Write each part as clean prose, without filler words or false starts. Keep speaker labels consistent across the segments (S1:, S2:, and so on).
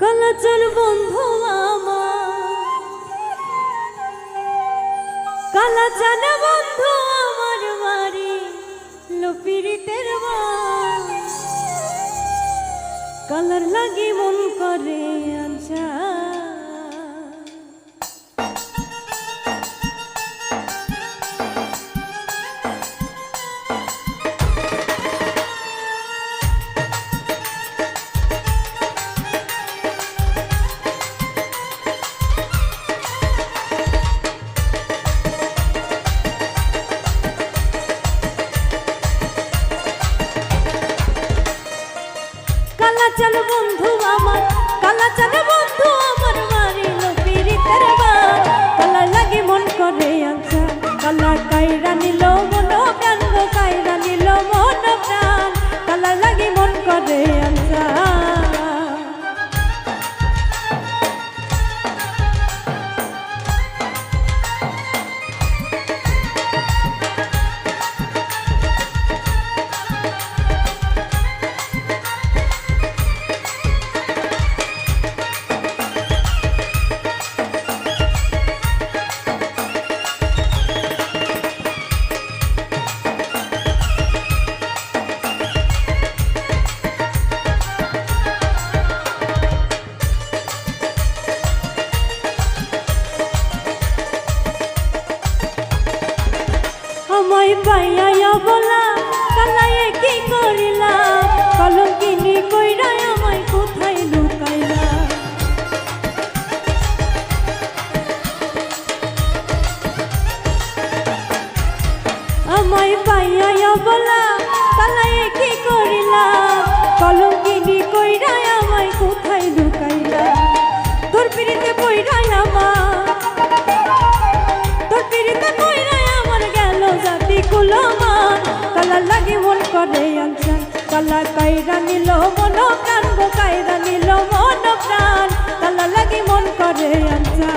S1: কালাচার বন্ধু আমার, কালাচার বন্ধু আমার বাড়ি লপিরিতের কালার লাগি মন করে আনছা কালাচার বন্ধু আমার, কালাচার বন্ধু আমার বাড়ি লপিরিতের কালার লাগি মন করে আনছা কালা কাইরা নিল মন প্রাণ গো কাইরা নিল মন প্রাণ কালার লাগি মন করে আনছা আমায় পাইয়া বলা কালায়ে কি করিলা কলঙ্কিনী কইরা আমায় কোথায় লুকাইলা আমায় পাইয়া বলা কালায়ে কি করিলা কলঙ্কিনী কইরা আমায় কোথায় লুকাইলা তোর পিরিতে পইরা আমার তোর পিরিতে পইরা জাতি কুলমান কালা লাগি মন করে আনছা কালা কাইরা নিল মন প্রাণ গো কাইরা নিল মন প্রাণ কালা লাগি মন করে আনছা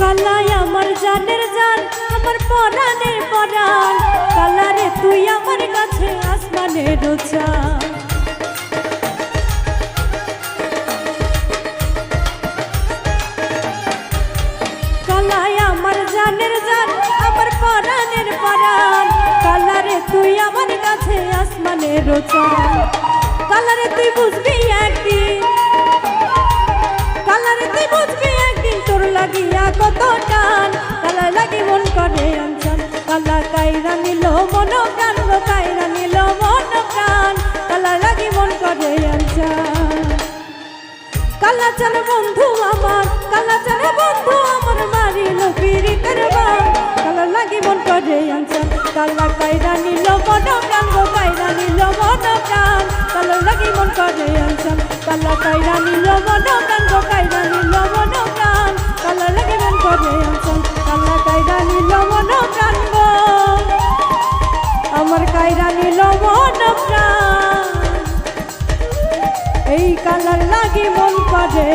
S1: কালাই আমার জানের জান আমার পরাণের পরাণ কালারে তুই আমার কাছে আসমানের চাঁদ কালাই আমার জানের জান আমার পরাণের পরাণ কালারে তুই আমার কাছে আসমানের চাঁদ কালারে তুই বুঝবি একদিন কালারে তুই বুঝবি একদিন তোর লাগিয়া কত টান কালা লাগি মন করে আনছান কালা কাইরা নিল মন প্রাণ গো কাইরা নিল মন প্রাণ কালা লাগি মন করে আনছান কালাচার বন্ধু আমার, কালাচার বন্ধু আমার বাড়ি লপিরিতের কালা লাগি মন করে আনছান কালা কাইরা নিল মন প্রাণ গো কাইরা নিল মন প্রাণ কালা লাগি মন করে আনছান কালা কাইরা নিল মন প্রাণ গো কাইরা নিল মন প্রাণ কালা লাগি মন করে আনছান কালা কাইরা নিল মন প্রাণ গো আমার কাইরা নিল মন প্রাণ এই কালার লাগি মন করে